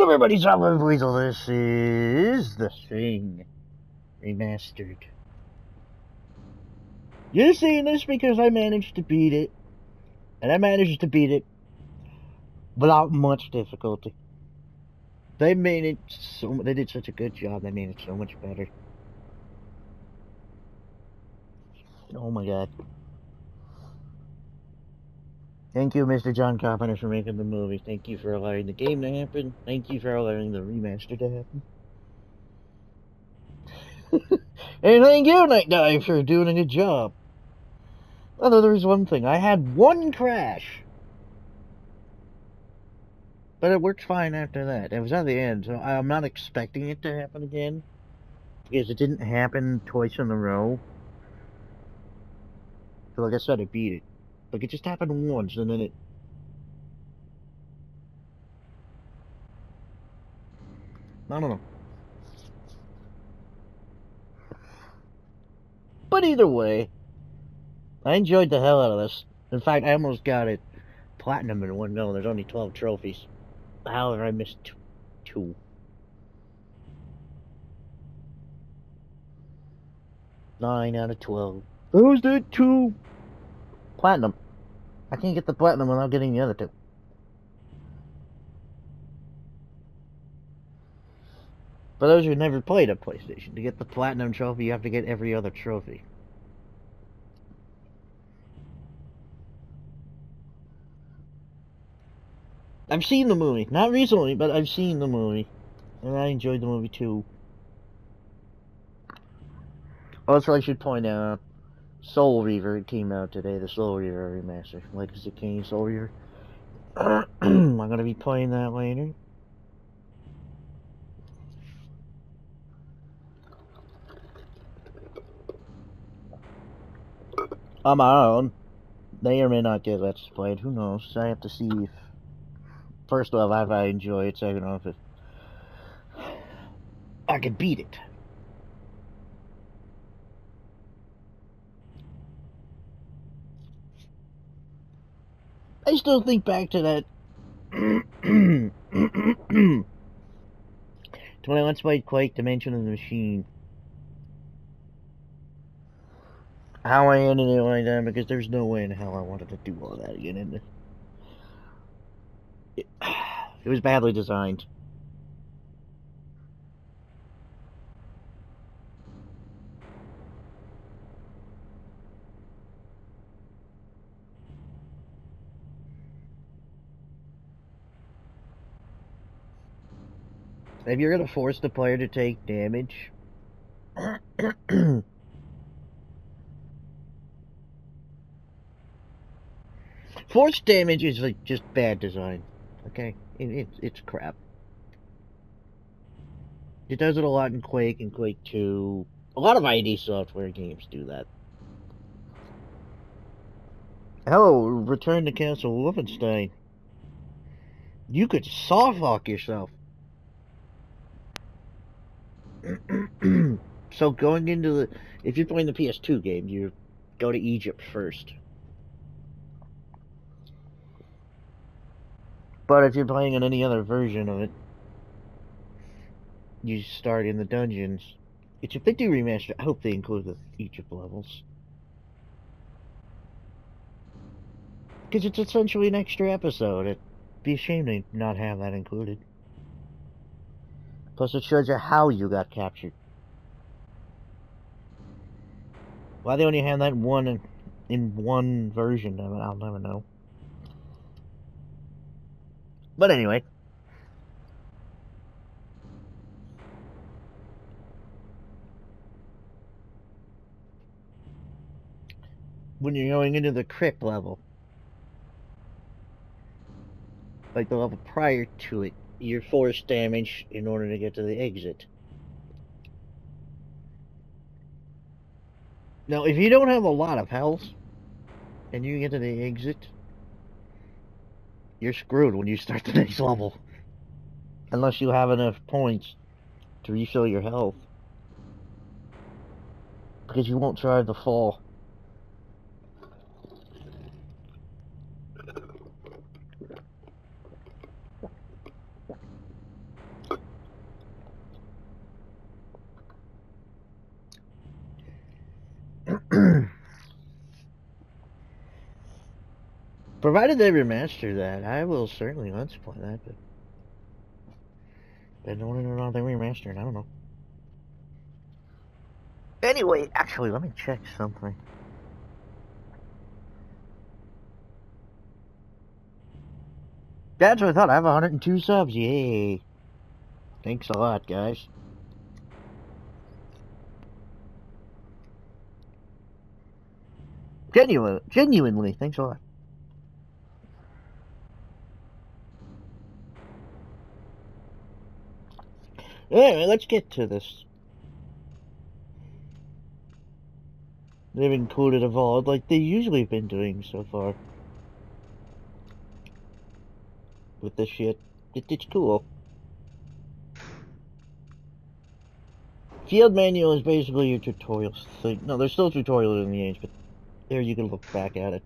everybody, Solid Weasel. This is The Thing Remastered. You're seeing this because I managed to beat it. And I managed to beat it without much difficulty. They made it so... They did such a good job. They made it so much better. Oh my god. Thank you, Mr. John Carpenter, for making the movie. Thank you for allowing the game to happen. Thank you for allowing the remaster to happen. And thank you, Night Dive, for doing a good job. Although there's one thing. I had one crash. But it worked fine after that. It was at the end, so I'm not expecting it to happen again. Because it didn't happen twice in a row. So like I said, I beat it. Like it just happened once, and then it... I don't know. But either way, I enjoyed the hell out of this. In fact, I almost got it platinum in one go. There's only 12 trophies. However, I missed two. 9 out of 12. Who's did 2? Platinum. I can't get the platinum without getting the other 2. For those who never played a PlayStation, to get the platinum trophy, you have to get every other trophy. I've seen the movie. Not recently, but I've seen the movie. And I enjoyed the movie too. Also, I should point out, Soul Reaver came out today. The Soul Reaver remaster. Legacy King Soul Reaver. I'm gonna be playing that later. On my own. May or may not get Let's Played. Who knows? I have to see if... First off, if I enjoy it. Second off, if... I can beat it. I still think back to that... to when I once played Quake Dimension of the Machine. How I ended it like that, because there's no way in hell I wanted to do all that again, and it was badly designed. If you're gonna force the player to take damage... Forced damage is like just bad design. Okay? It's crap. It does it a lot in Quake and Quake 2. A lot of ID Software games do that. Hello, Return to Castle Wolfenstein. You could saw-fuck yourself. So going into the... If you're playing the PS2 game, you go to Egypt first. But if you're playing on any other version of it, you start in the dungeons. If they do remaster, I hope they include the Egypt levels. Because it's essentially an extra episode. It'd be a shame to not have that included. Plus it shows you how you got captured. Why they only have that one in one version of it, I'll never know. But anyway. When you're going into the crypt level, like the level prior to it, you're forced damage in order to get to the exit. Now, if you don't have a lot of health, and you get to the exit, you're screwed when you start the next level. Unless you have enough points to refill your health. Because you won't survive the fall. Provided they remaster that, I will certainly let's play that, but I don't know how they remastered, I don't know. Anyway, actually, let me check something. That's what I thought. I have 102 subs. Yay. Thanks a lot, guys. Genuinely, thanks a lot. Anyway, let's get to this. They've included a vault like they usually have been doing so far. With this shit. It's cool. Field manual is basically your tutorial thing. No, there's still tutorials in the age, but there you can look back at it.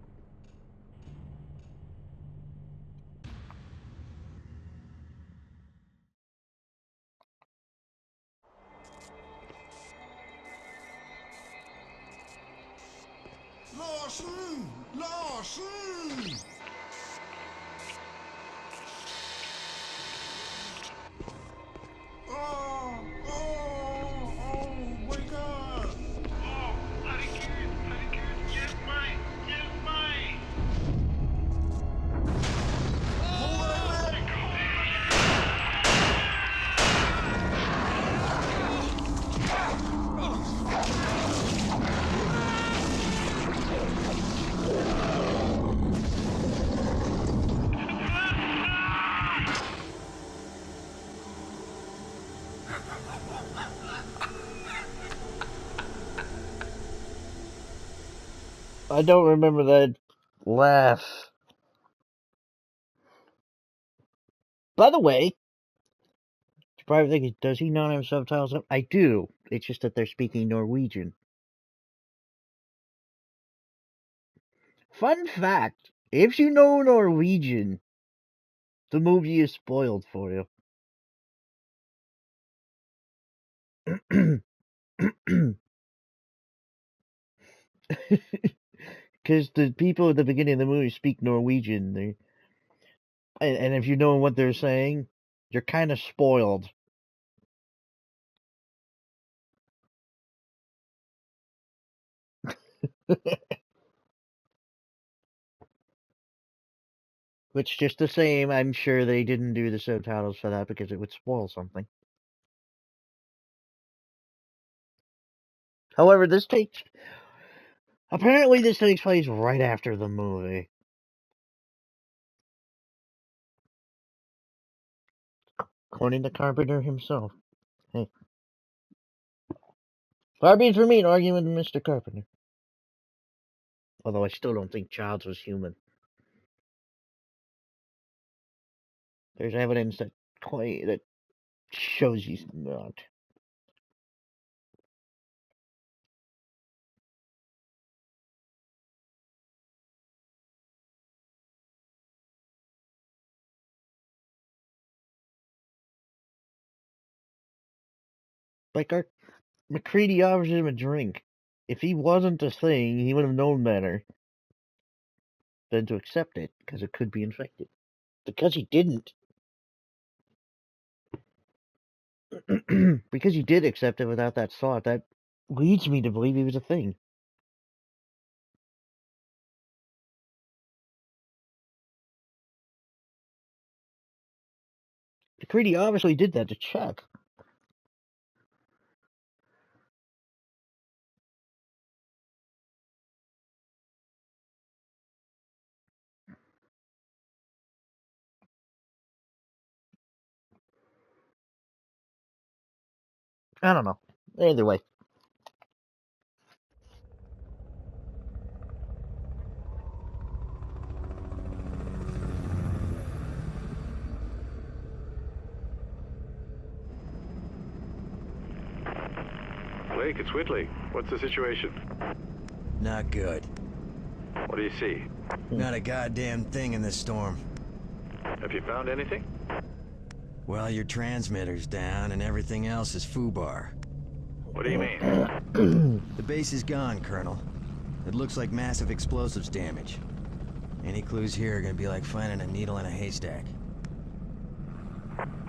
I don't remember that laugh. By the way, you probably thinking, does he not have subtitles up? I do. It's just that they're speaking Norwegian. Fun fact, if you know Norwegian, the movie is spoiled for you. Because the people at the beginning of the movie speak Norwegian. And if you know what they're saying, you're kind of spoiled. Which, just the same, I'm sure they didn't do the subtitles for that because it would spoil something. However, apparently this takes place right after the movie. According to Carpenter himself. Hey. Far be it for me an argument with Mr. Carpenter. Although I still don't think Childs was human. There's evidence that shows he's not. Like, McCready offers him a drink. If he wasn't a thing, he would have known better than to accept it, because it could be infected. Because he didn't. Because he did accept it without that thought, that leads me to believe he was a thing. McCready obviously did that to check. I don't know. Either way. Blake, it's Whitley. What's the situation? Not good. What do you see? Not a goddamn thing in this storm. Have you found anything? Well, your transmitter's down and everything else is foobar. What do you mean? The base is gone, Colonel. It looks like massive explosives damage. Any clues here are gonna be like finding a needle in a haystack.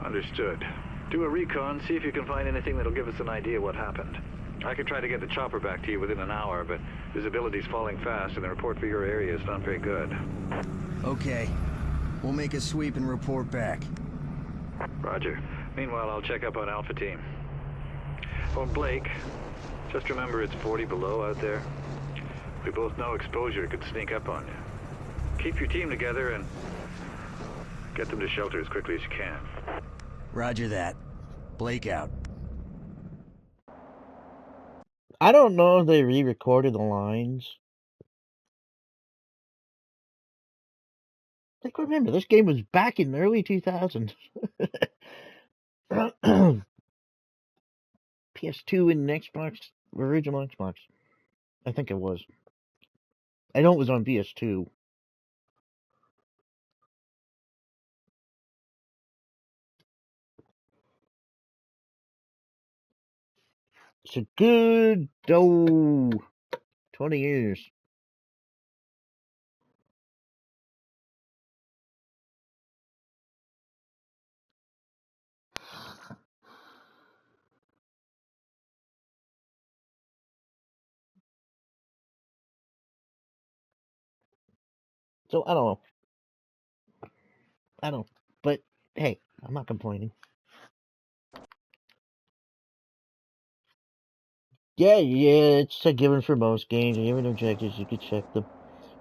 Understood. Do a recon, see if you can find anything that'll give us an idea what happened. I can try to get the chopper back to you within an hour, but visibility's falling fast and the report for your area is not very good. Okay. We'll make a sweep and report back. Roger. Meanwhile, I'll check up on Alpha Team. Oh, Blake, just remember it's 40 below out there. We both know exposure could sneak up on you. Keep your team together and get them to shelter as quickly as you can. Roger that. Blake out. I don't know if they re-recorded the lines. Like, remember, this game was back in the early 2000s. PS2 and Xbox, original Xbox. I think it was. I know it was on PS2. It's a good, 20 years. So, I don't know. But, hey, I'm not complaining. Yeah, it's a given for most games. If you have any objectives, you can check them.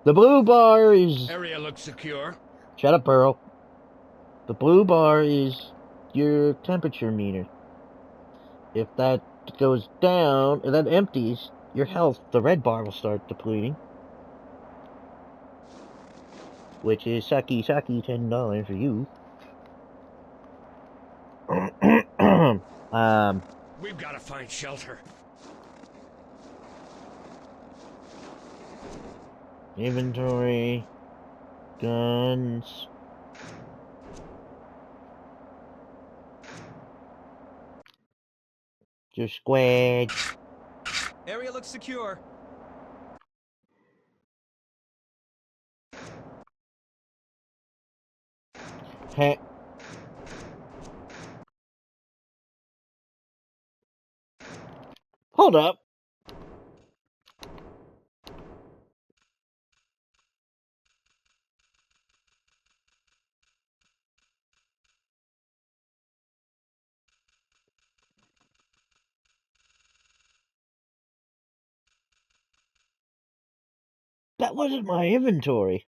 The blue bar is... Area looks secure. Shut up, Burrow. The blue bar is your temperature meter. If that goes down, if that empties your health, the red bar will start depleting. Which is sucky, $10 for you. We've got to find shelter. Inventory. Guns. Your squad. Area looks secure. Hey. Hold up. That wasn't my inventory.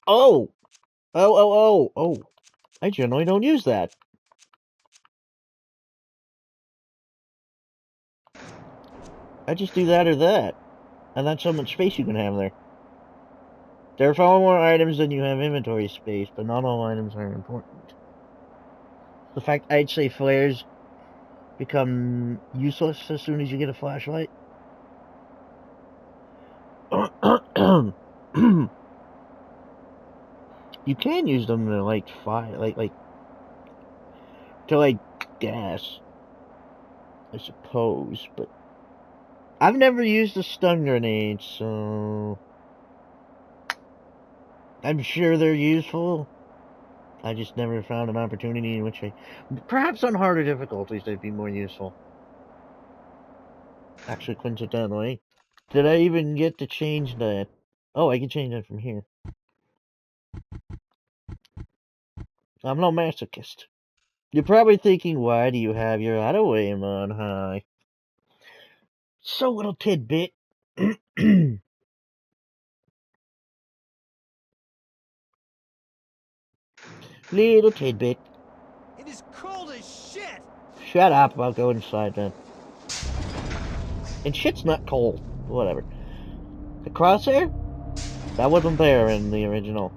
Oh! Oh. I generally don't use that. I just do that or that. And that's how much space you can have there. There are far more items than you have inventory space, but not all items are important. The fact I'd say flares become useless as soon as you get a flashlight. You can use them to light fire, to light gas, I suppose, but I've never used a stun grenade, so I'm sure they're useful. I just never found an opportunity in which perhaps on harder difficulties they'd be more useful. Actually, coincidentally, did I even get to change that? Oh, I can change that from here. I'm no masochist. You're probably thinking, why do you have your auto aim on high? So, little tidbit. Little tidbit. It is cold as shit! Shut up, I'll go inside then. And shit's not cold. Whatever. The crosshair? That wasn't there in the original.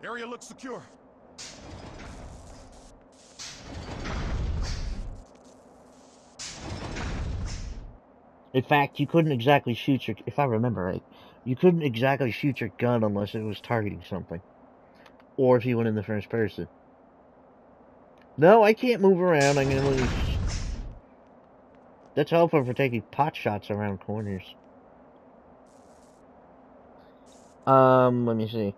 Area looks secure. In fact, you couldn't exactly shoot your... If I remember right, you couldn't exactly shoot your gun unless it was targeting something. or if you went in the first person. No, I can't move around. I'm gonna lose. That's helpful for taking pot shots around corners. Let me see.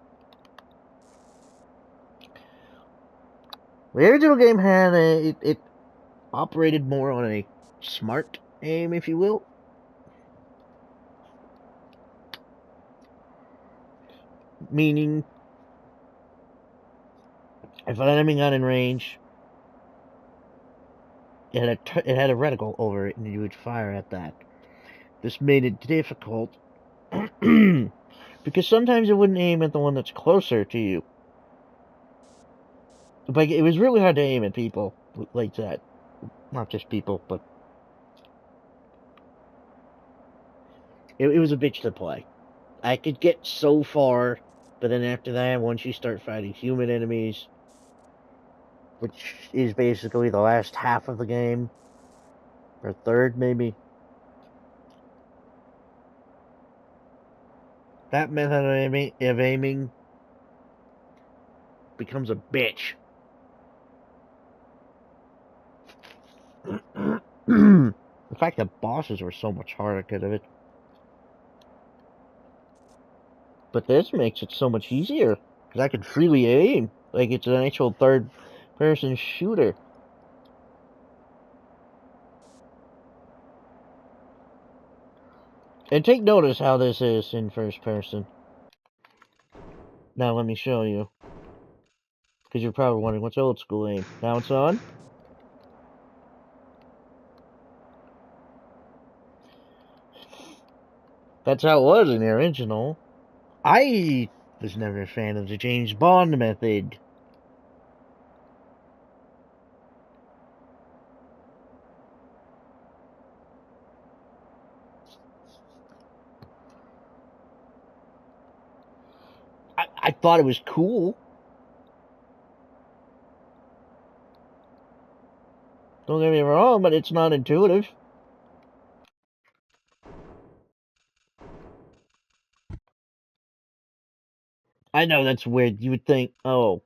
The original game had it operated more on a smart aim, if you will. Meaning, if an enemy got in range, it had a reticle over it, and you would fire at that. This made it difficult because sometimes it wouldn't aim at the one that's closer to you. Like, it was really hard to aim at people like that. Not just people, but it was a bitch to play. I could get so far, but then after that, once you start fighting human enemies, which is basically the last half of the game, or third maybe, that method of aiming becomes a bitch. In fact, the bosses were so much harder because of it. But this makes it so much easier, because I can freely aim, like it's an actual third-person shooter. And take notice how this is in first person. Now let me show you. Because you're probably wondering, what's old school aim? Now it's on. That's how it was in the original. I was never a fan of the James Bond method. I thought it was cool. Don't get me wrong, but it's not intuitive. I know that's weird. You would think, oh,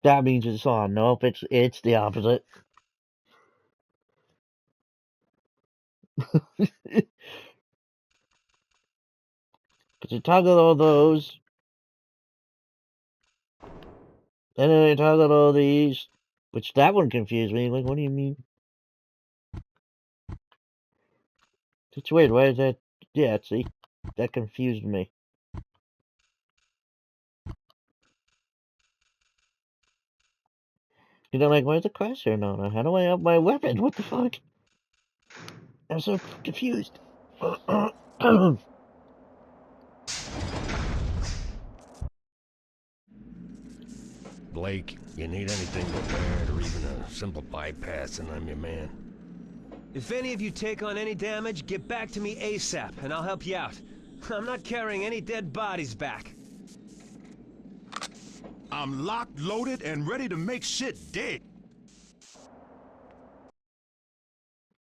that means it's on. Nope, it's the opposite. Because you toggle all those, and then I toggle all these, which that one confused me. Like, what do you mean? It's weird. Why is that? Yeah, see, that confused me. You know, like, where's the crosshair now? How do I up my weapon? What the fuck? I'm so confused. Blake, you need anything repaired or even a simple bypass, and I'm your man. If any of you take on any damage, get back to me ASAP, and I'll help you out. I'm not carrying any dead bodies back. I'm locked, loaded, and ready to make shit dead.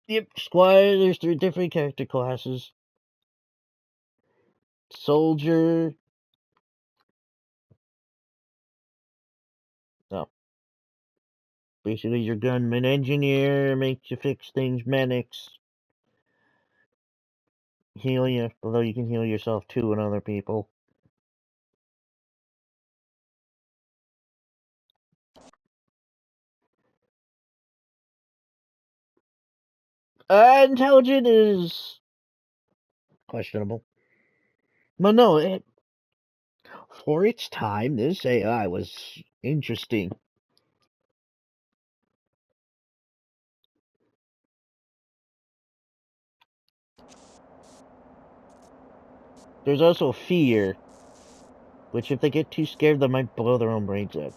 Yep, Squire, there's 3 different character classes. Soldier. No. Basically, your gunman. Engineer makes you fix things. Medics heal you, although you can heal yourself too and other people. Intelligent is questionable. But no, for its time, this AI was interesting. There's also fear, which if they get too scared, they might blow their own brains out.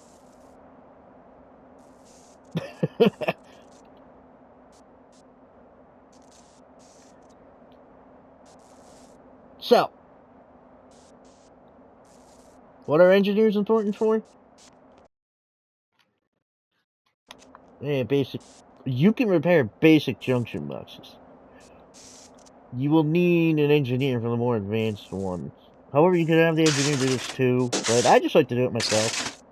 So, what are engineers important for? Yeah, basic. You can repair basic junction boxes. You will need an engineer for the more advanced ones. However, you can have the engineer do this too, but I just like to do it myself.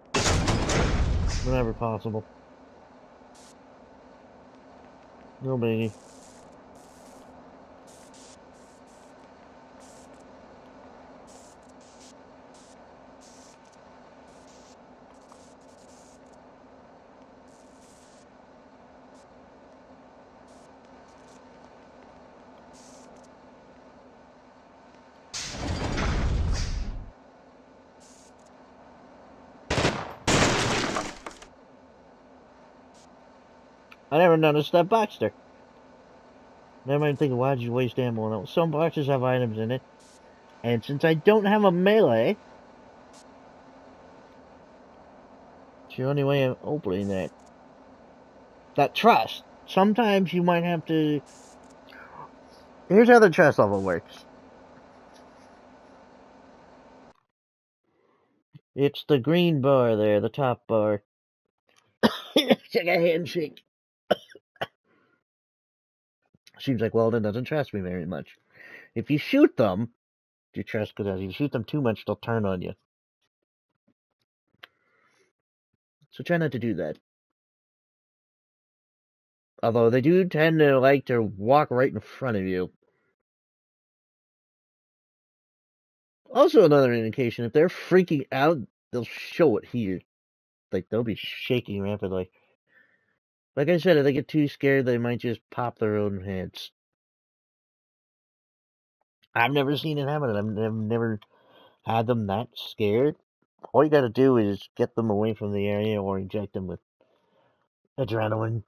Whenever possible. No biggie. I never noticed that box there. Never mind thinking, why'd you waste ammo on it? Some boxes have items in it. And since I don't have a melee, it's the only way of opening that. That trust. Sometimes you might have to... Here's how the trust level works. It's the green bar there, the top bar. Take a handshake. Seems like Weldon doesn't trust me very much. If you shoot them, your trust goes out. If you shoot them too much, they'll turn on you. So try not to do that. Although they do tend to like to walk right in front of you. Also another indication, if they're freaking out, they'll show it here. Like, they'll be shaking rapidly. Like I said, if they get too scared, they might just pop their own heads. I've never seen it happen. I've never had them that scared. All you gotta do is get them away from the area or inject them with adrenaline.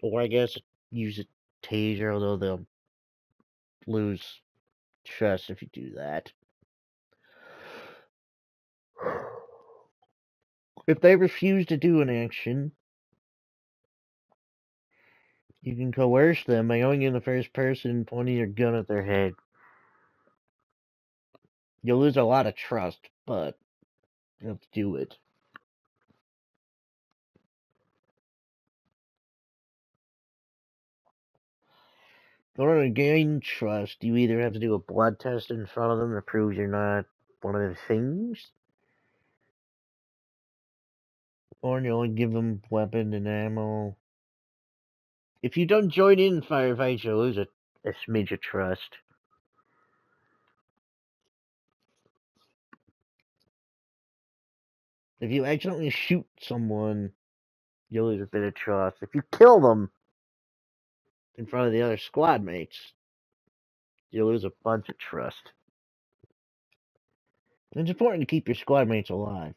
Or I guess use a taser, although they'll lose trust if you do that. If they refuse to do an action, you can coerce them by going in the first person and pointing your gun at their head. You'll lose a lot of trust, but you have to do it. In order to gain trust, you either have to do a blood test in front of them to prove you're not one of the things, or you only give them weapon and ammo. If you don't join in firefights, you'll lose a smidge of trust. If you accidentally shoot someone, you'll lose a bit of trust. If you kill them in front of the other squad mates, you'll lose a bunch of trust. It's important to keep your squad mates alive.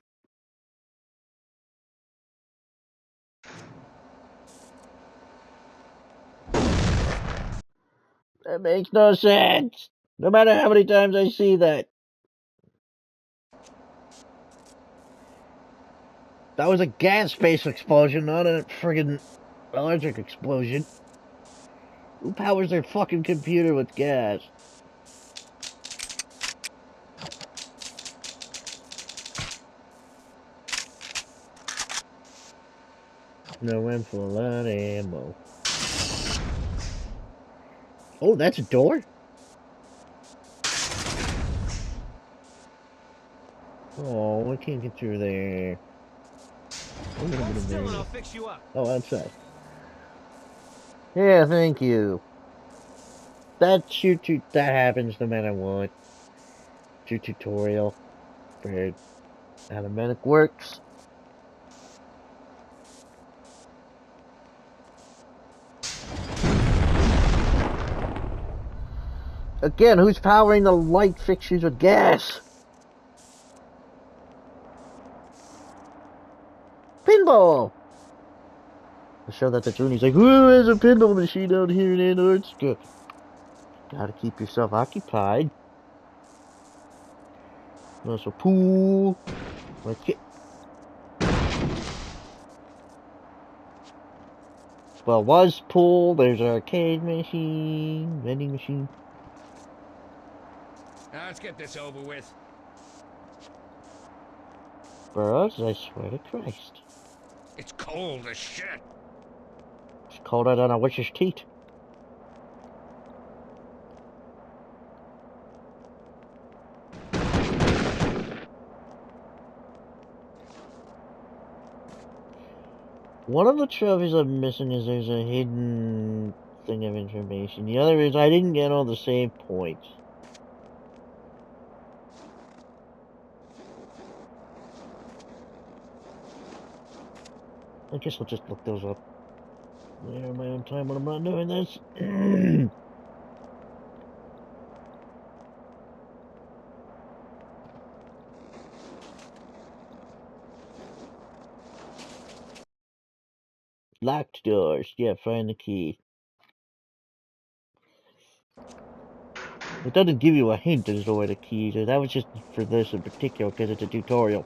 That makes no sense. No matter how many times I see that. That was a gas-based explosion, not a friggin' electric explosion. Who powers their fucking computer with gas? No, went for a lot of ammo. Oh, that's a door? Oh, I can't get through there. Hold still and I'll fix you up. Oh, outside. Yeah, thank you. That happens no matter what. It's your tutorial for how the medic works. Again, who's powering the light fixtures with gas? Pinball! To show that the Junior's like, who has a pinball machine out here in Antarctica? Gotta keep yourself occupied. There's a pool. Okay. Well, was pool. There's an arcade machine, vending machine. Now let's get this over with. For us, I swear to Christ. It's cold as shit. It's colder than a witch's teeth. One of the trophies I'm missing is there's a hidden thing of information. The other is I didn't get all the save points. I guess I'll just look those up later in my own time when I'm not doing this. Locked doors. Yeah, find the key. It doesn't give you a hint as to where the key is. That was just for this in particular because it's a tutorial.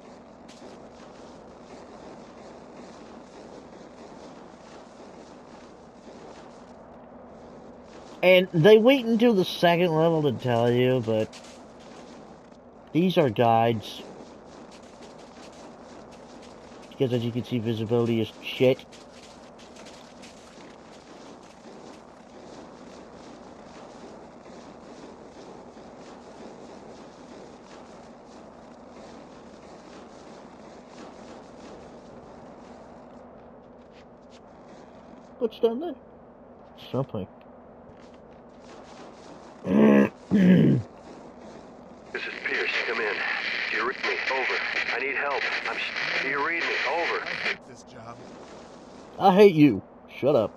And they wait until the second level to tell you, but these are guides. Because as you can see, visibility is shit. What's down there? Something. This is Pierce. Come in. Do you read me? Over. I need help. Do you read me? Over. I hate this job. I hate you. Shut up.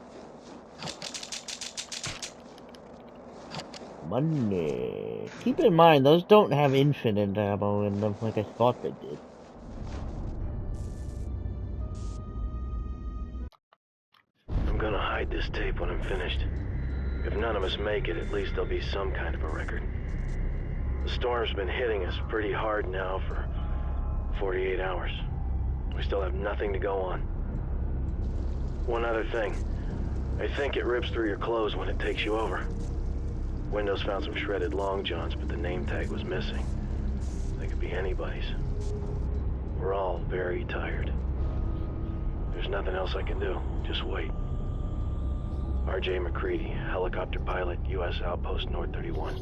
Money. Keep in mind, those don't have infinite ammo in them like I thought they did. I'm gonna hide this tape when I'm finished. If none of us make it, at least there'll be some kind of a record. The storm's been hitting us pretty hard now for 48 hours. We still have nothing to go on. One other thing. I think it rips through your clothes when it takes you over. Windows found some shredded long johns, but the name tag was missing. They could be anybody's. We're all very tired. There's nothing else I can do. Just wait. R.J. McCready, helicopter pilot, U.S. Outpost North 31.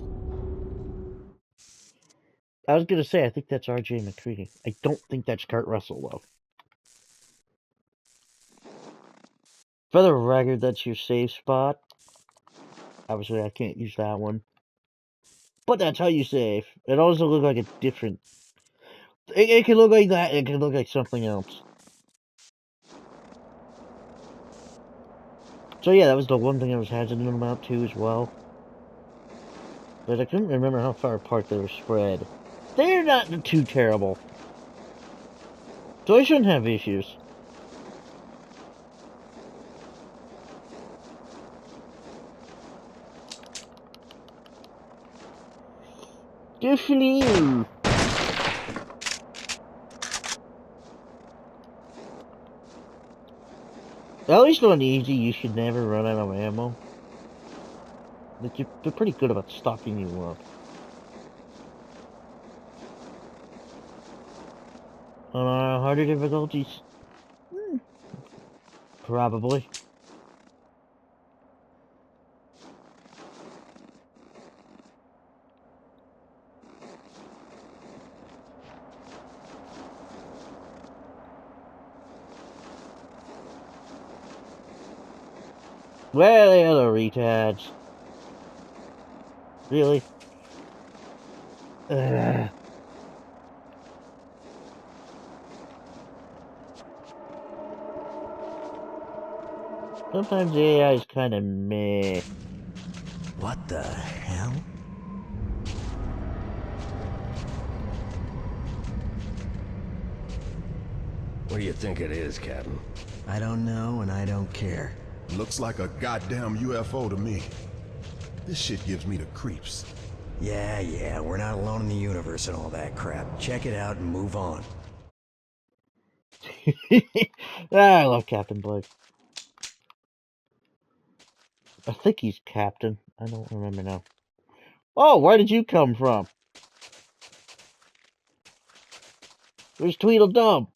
I was gonna say, I think that's R.J. McCready. I don't think that's Kurt Russell, though. For the record, that's your save spot. Obviously, I can't use that one. But that's how you save. It also looks like a different... It can look like that, it can look like something else. So yeah, that was the one thing I was hesitant about too as well. But I couldn't remember how far apart they were spread. They're not too terrible. So I shouldn't have issues. Good for you. At least on easy, you should never run out of ammo. Like, they're pretty good about stocking you up. On harder difficulties? Probably. Well, the other retards. Really? Ugh. Sometimes the AI is kind of meh. What the hell? What do you think it is, Captain? I don't know, and I don't care. Looks like a goddamn UFO to me. This shit gives me the creeps. Yeah, we're not alone in the universe and all that crap. Check it out and move on. I love Captain Blake. I think he's Captain. I don't remember now. Oh, where did you come from? Where's Tweedledum?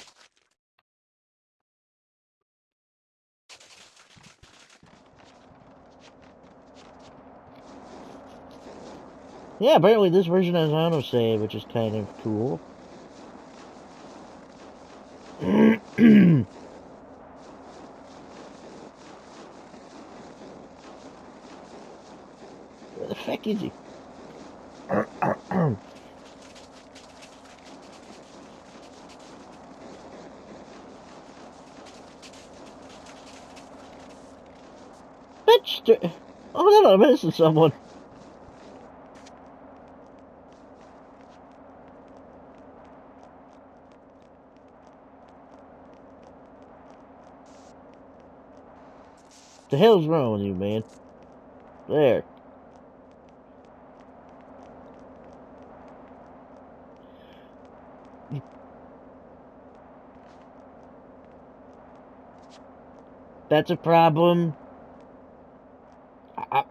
Yeah, apparently this version has autosave, which is kind of cool. Take it easy. Bitch! Oh no, I'm missing someone. The hell's wrong with you, man? There. That's a problem.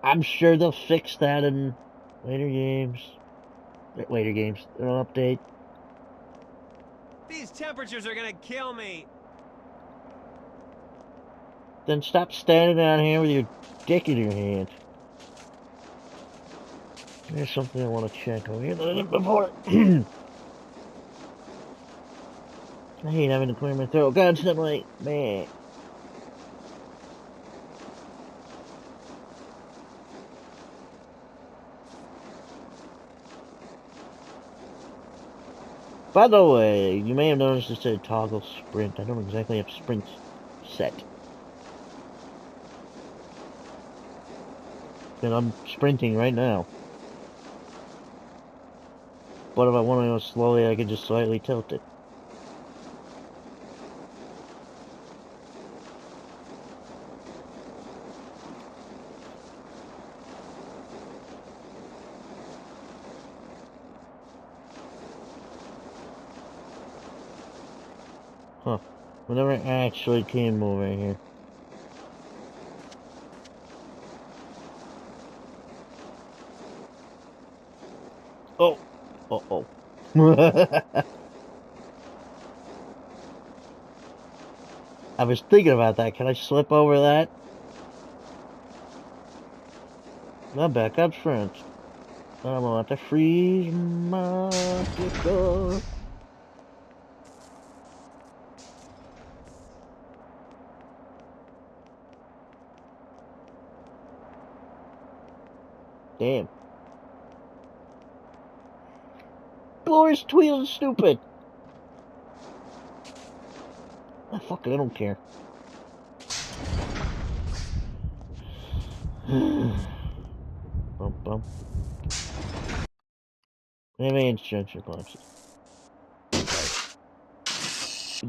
I'm sure they'll fix that in later games. Later games. It'll update. These temperatures are gonna kill me. Then stop standing down here with your dick in your hand. There's something I want to check over here that I didn't before. I hate having to clear my throat constantly. Man. By the way, you may have noticed it said toggle sprint. I don't exactly have sprint set. And I'm sprinting right now. But if I want to go slowly, I can just slightly tilt it. Huh. We never actually came over here. Oh. Uh-oh. I was thinking about that. Can I slip over that? I'm back up front. I'm about to freeze my door. Damn. Boris Tweedle is stupid. Ah, fuck it, I don't care. Bum bum. Advanced juncture collapses.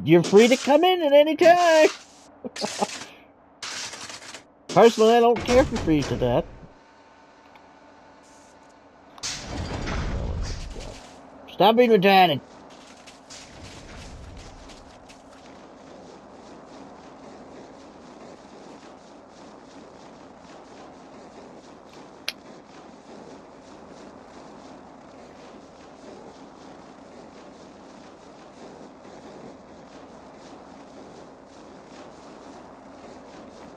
You're free to come in at any time. Personally, I don't care if you freeze to death. Stop being retarded.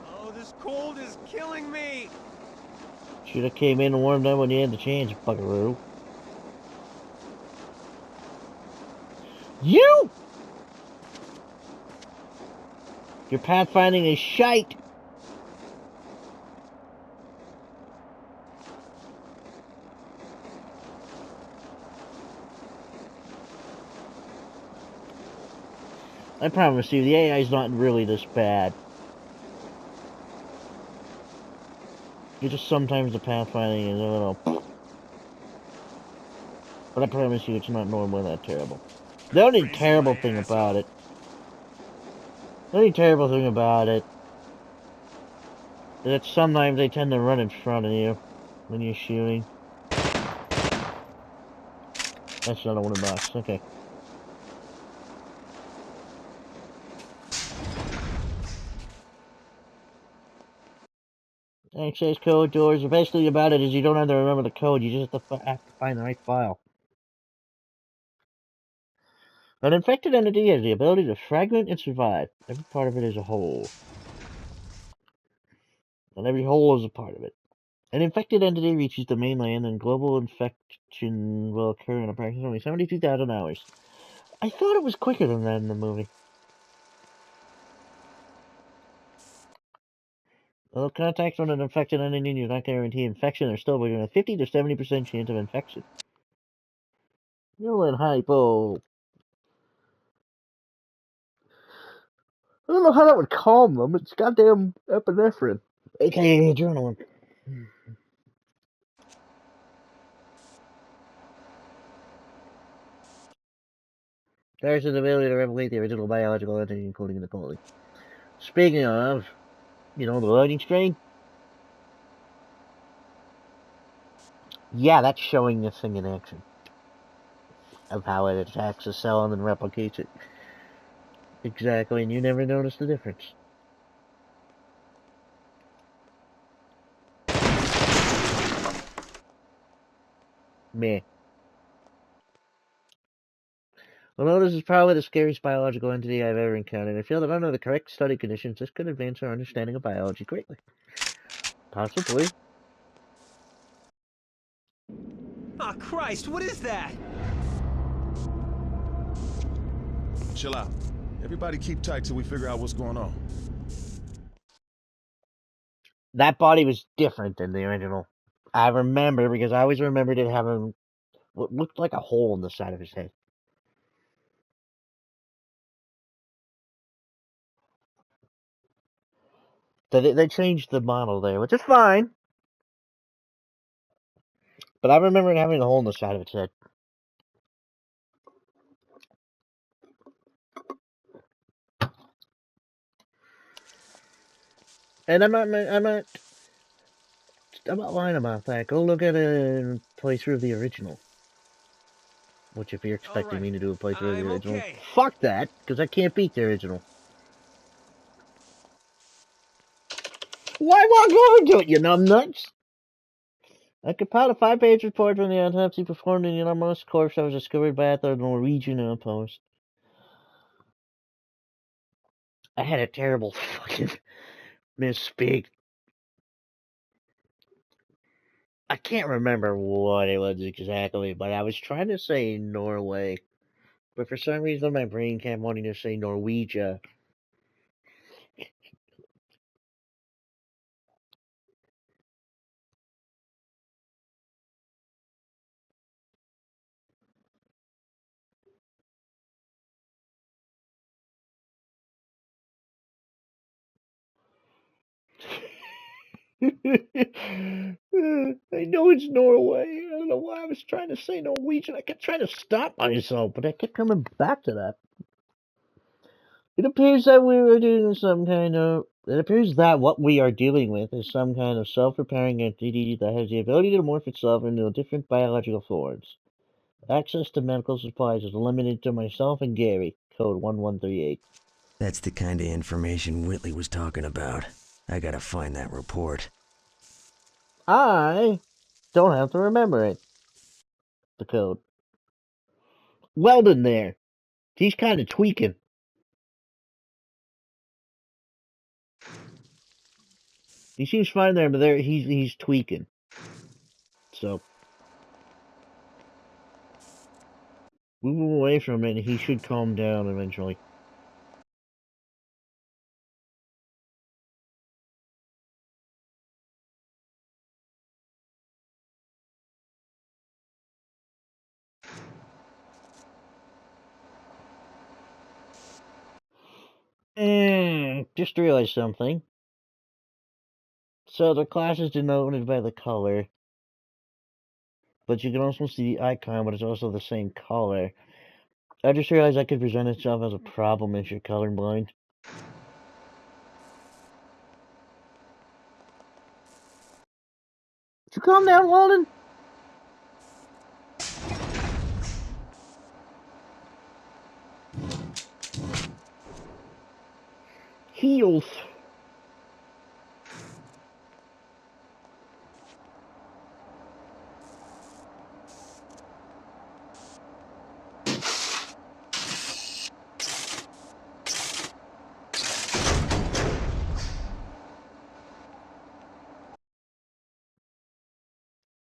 Oh, this cold is killing me. Should have came in and warmed up when you had the chance, buckaroo. You! Your pathfinding is shite. I promise you, the AI's not really this bad. It's just sometimes the pathfinding is a little... But I promise you, it's not normally that terrible. The only terrible thing about it... The only terrible thing about it... is that sometimes they tend to run in front of you when you're shooting. That's not a one box. Okay. Access code doors. The best thing about it is you don't have to remember the code. You just have to find the right file. An infected entity has the ability to fragment and survive. Every part of it is a whole. And every hole is a part of it. An infected entity reaches the mainland and global infection will occur in approximately 72,000 hours. I thought it was quicker than that in the movie. Although contacts with an infected entity do not guarantee infection, there's still between a 50 to 70% chance of infection. You're in hypo. I don't know how that would calm them. It's goddamn epinephrine. AKA adrenaline. There's an ability to replicate the original biological entity, including the quality. Speaking of, the loading screen? Yeah, that's showing this thing in action. Of how it attacks a cell and then replicates it. Exactly, and you never notice the difference. Meh. Although this is probably the scariest biological entity I've ever encountered, I feel that under the correct study conditions, this could advance our understanding of biology greatly. Possibly. Oh, Christ, what is that? Chill out. Everybody keep tight till we figure out what's going on. That body was different than the original. I remember, because I always remembered it having what looked like a hole in the side of his head. So they changed the model there, which is fine. But I remember it having a hole in the side of its head. And I'm not lying about that. Go look at a playthrough of the original. Which, if you're expecting me to do a playthrough of the original, okay. fuck that, because I can't beat the original. Why walk over to it, you numbnuts? I compiled a 5-page report from the autopsy performed in the anomalous corpse that was discovered by the Norwegian outpost. I had a terrible fucking misspeak. I can't remember what it was exactly, but I was trying to say Norway. But for some reason my brain kept wanting to say Norwegia. I know it's Norway. I don't know why I was trying to say Norwegian. I kept trying to stop myself, but I kept coming back to that. It appears that what we are dealing with is some kind of self-repairing entity that has the ability to morph itself into different biological forms. Access to medical supplies is limited to myself and Gary. Code 1138. That's the kind of information Whitley was talking about. I gotta find that report. I don't have to remember it. The code. Weldon there. He's kind of tweaking. He seems fine there, but he's tweaking. So move away from it, and he should calm down eventually. Just realized something. So the class is denoted by the color, but you can also see the icon, but it's also the same color. I just realized that could present itself as a problem if you're colorblind. Would you calm down, Walden? Heels.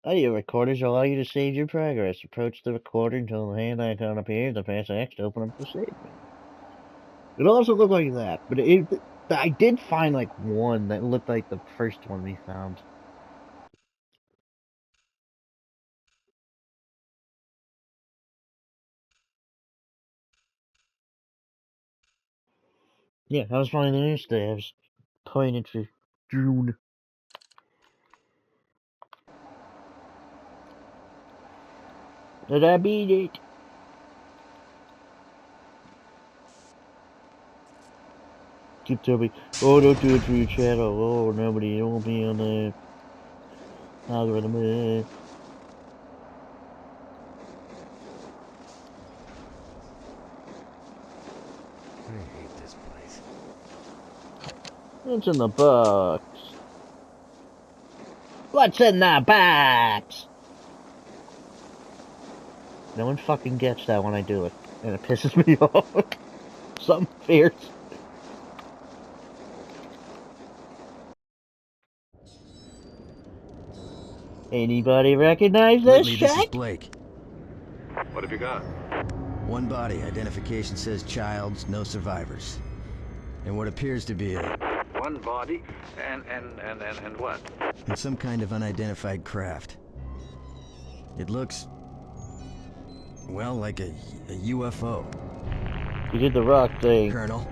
Audio recorders allow you to save your progress. Approach the recorder until the hand icon appears and press X to open up the save menu. It also looks like that, but I did find like one that looked like the first one we found. Yeah, I was finding the news today. I was playing it for June. Did I beat it? Keep telling me, oh, don't do it for your channel. Oh, nobody will be on the algorithm. I hate this place. What's in the box? What's in the box? No one fucking gets that when I do it, and it pisses me off. Something fierce. Anybody recognize this Whitley, this is shack? Blake. What have you got? One body. Identification says Childs, no survivors. And what appears to be One body? And what? in some kind of unidentified craft. It looks, well, like a UFO. You did the rock thing. Colonel.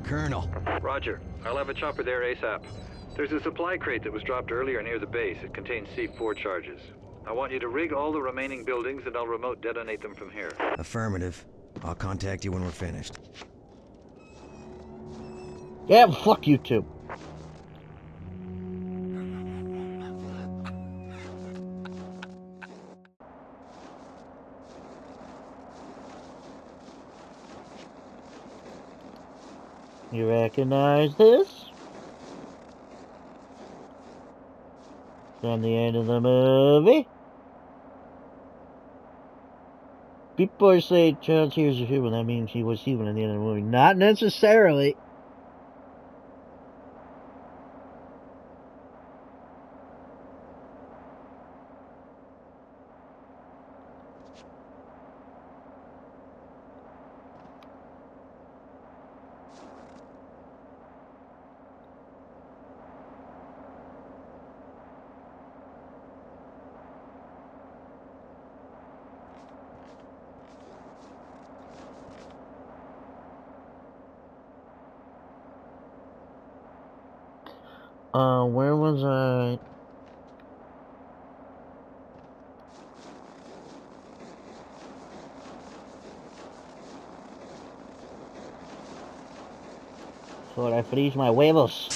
Colonel. Roger. I'll have a chopper there ASAP. There's a supply crate that was dropped earlier near the base. It contains C4 charges. I want you to rig all the remaining buildings and I'll remote detonate them from here. Affirmative. I'll contact you when we're finished. Yeah, fuck you too. You recognize this? From the end of the movie? People say Child's Tears of Human, that means he was human at the end of the movie. Not necessarily. Where was I? So I freeze my huevos.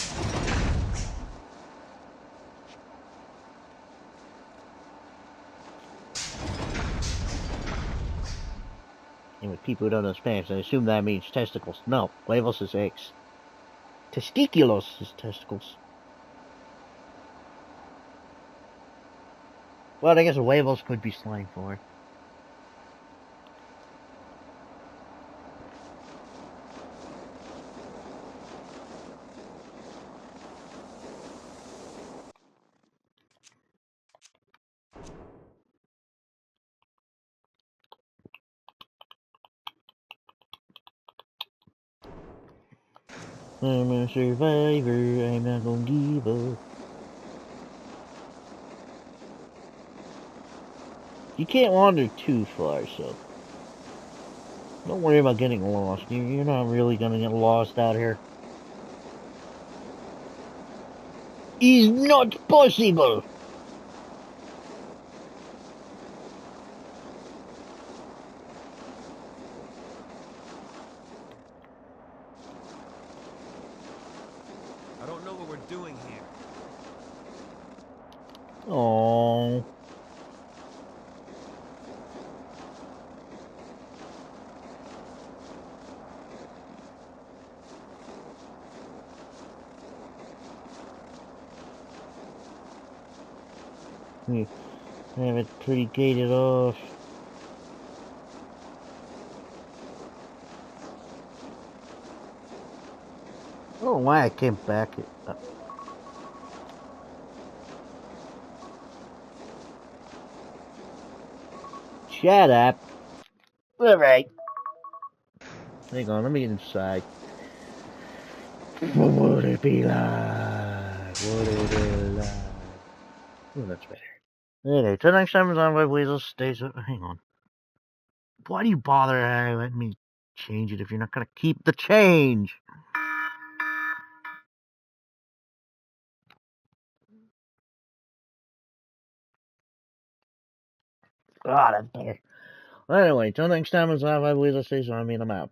And with people who don't know Spanish, I assume that means testicles. No, huevos is eggs. Testiculos is testicles. Well, I guess huevos could be slang for. I'm a survivor, I'm not gonna give up. You can't wander too far, so don't worry about getting lost. You're not really gonna get lost out here. Is not possible! I don't know what we're doing here. Oh. I have it pretty gated off. I don't know why I came back. Shut up. Alright. Hang on, let me get inside. What would it be like? Would it be like? Oh, that's better. Anyway, till next time, I'm on Weasel. Stay so. Hang on. Why do you bother letting me change it if you're not gonna keep the change? Ah, that's better. Well, anyway, till next time, I'm on Weasel. Stay so. I'm out.